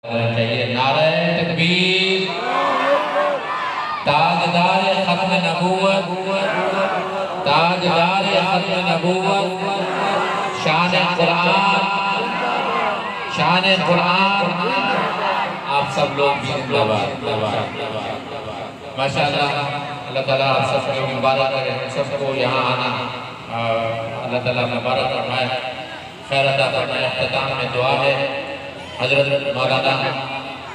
چاہیے نعرہ تکبیر، تاجدار ختم نبوت، تاجدار ختم نبوت، شان قرآن، شان قرآن، آپ سب لوگ بھی زندہ باد۔ ماشاءاللہ، اللہ تعالیٰ آپ سب کو مبارک کرے، سب کو یہاں آنا اللہ تعالیٰ مبارک فرمائے، خیر عطا فرمائے۔ اختتام میں دعا ہے، حضرت مولانا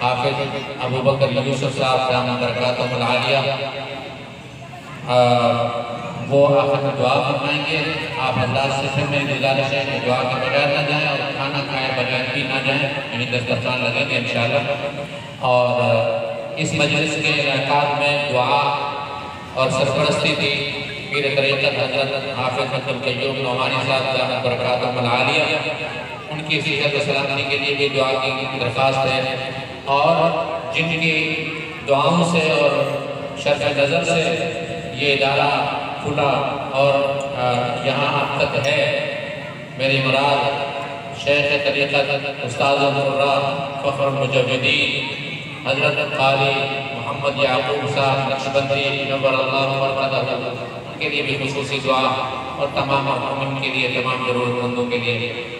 حافظ ابو بکر یوسف صاحب دامت برکاتہم العالیہ وہ آخر میں دعا فرمائیں گے۔ آپ حضرات سے پھر میری گزارش ہے کہ دعا کے بغیر نہ جائیں اور کھانا کھائے بغیر بھی نہ جائیں، یعنی دسترخوان لگیں گے انشاءاللہ۔ اور اس مجلس کے انعقاد میں دعا اور سرپرستی تھی پیر طریقت حضرت حافظ عبد القیوم نعمانی صاحب دامت برکاتہم العالیہ، ان کی صحت و سلامتی کے لیے بھی دعا کی درخواست ہے، اور جن کی دعاؤں سے اور شرف نظر سے یہ ادارہ کھلا اور یہاں اب تک ہے، میری مراد شیخ طریقت استاد القراء فخر المجودین حضرت قاری محمد یعقوب صاحب نقشبندی نور اللہ مرقدہ، ان کے لیے بھی خصوصی دعا، اور تمام محرومین کے لیے، تمام ضرورت مندوں کے لیے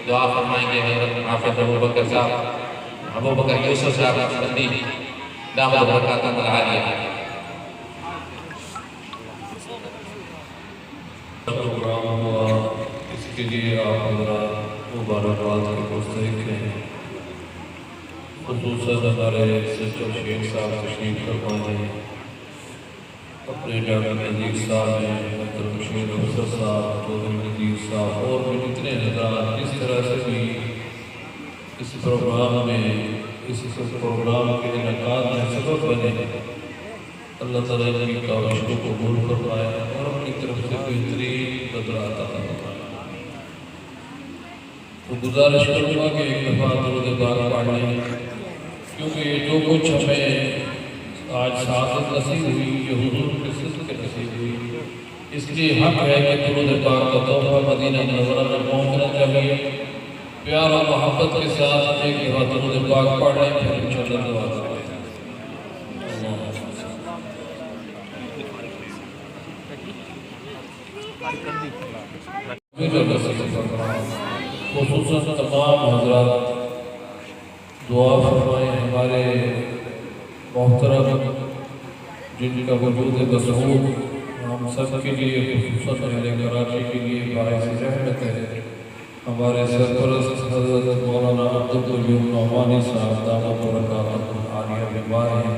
دعا فرمائیں گے۔ حضرت حافظ ابو بکر صاحب، ابو بکر یوسف صاحب نقشبندی دامت برکاتہم العالیہ۔ پروگرام ہوا، اس کے لیے آپ حضرات مبارکباد کے مستحق ہیں، خصوصاً ہمارے سچر شیخ صاحب تشریف فرمائے، اپنے ڈاکٹر نذیر صاحب ہیں، ڈاکٹر بشیر افضل صاحب، ڈاکٹر نذیر صاحب، اور بھی جتنے حضرات اس طرح سے بھی اس پروگرام میں، اس پروگرام کے انعقاد میں سبب بنے، اللہ تعالیٰ کی کاوشوں کو قبول فرمائے اور اپنی طرف سے بہترین بدلہ عطا فرمائے۔ تو گزارش کروں گا کہ ایک دفعہ درود پاک پڑھ لیں، کیونکہ یہ جو کچھ ہمیں آج سعادت نصیب ہوئی، یہ حضور کے صدق نصیب ہوئی، اس لیے حق ہے کہ درود پاک کا تحفہ مدینہ منورہ میں پہنچنا چاہیے۔ پیار اور محبت کے ساتھ ایک دفعہ درود پاک پڑھ لیں، پھر انشاءاللہ دعا کریں۔ خصوصاً تمام حضرات دعا فرمائیں، ہمارے محترم جن کا وجود مسعود ہم سب کے لیے، خصوصاً اہل کراچی کے لیے باعث رحمت ہے، ہمارے سرپرست حضرت مولانا عبد القیوم نعمانی صاحب دامت برکاتہم العالیہ بیمار ہیں،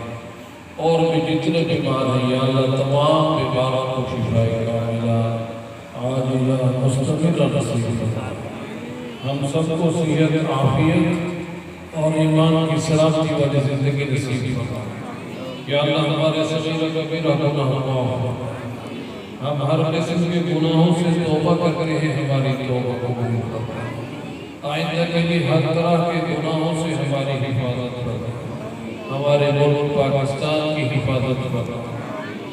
اور بھی جتنے بیمار ہیں، یا اللہ تمام بیماروں کو شفائے کاملہ عاجلہ مستمرہ نصیب فرما، ہم سب کو صحت عافیت اور ایمان کی سلامتی والی زندگی نصیب فرما۔ یا اللہ ہمارے صغیر و کبیرہ گناہ معاف فرما، ہم ہر قسم کے گناہوں سے توبہ کرتے ہیں، ہماری توبہ قبول فرما، آئندہ کے لیے ہر طرح کے گناہوں سے ہماری حفاظت فرما، ہمارے ملک پاکستان کی حفاظت فرما،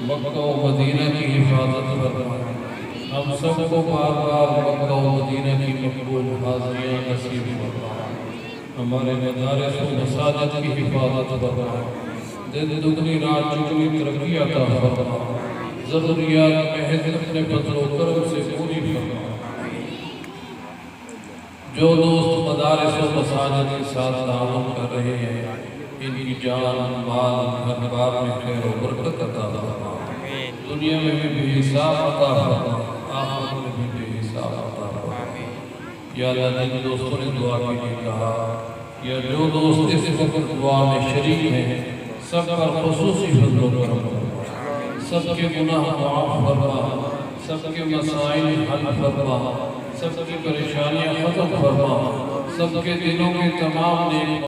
مکہ و مدینہ کی حفاظت فرما، ہم سب کو بار بار مکہ و مدینہ کی مقبول حاضریاں نصیب فرما، ہمارے مدارس و مساجد کی حفاظت فرما، دن دگنی رات چگنی ترقی عطا فرما، ضروریات محض اپنے فضل و کرم سے پوری فرما۔ جو دوست مدارس و مساجد کے ساتھ تعاون کر رہے ہیں، ان کی جان مال ہر بار میں خیر و برکت عطا فرما، دنیا میں بھی بے حساب عطا فرما، آخرت میں بھی بے حساب عطا فرما۔ یا اللہ جن دوستوں نے دعا کے لیے کہا، یا جو دوست اس وقت دعا میں شریک ہیں، سب پر خصوصی فضل و کرم فرما، سب کے گناہ معاف فرما، سب کے مسائل حل فرما، سب کی پریشانیاں ختم فرما، سب کے دلوں کے تمام نیک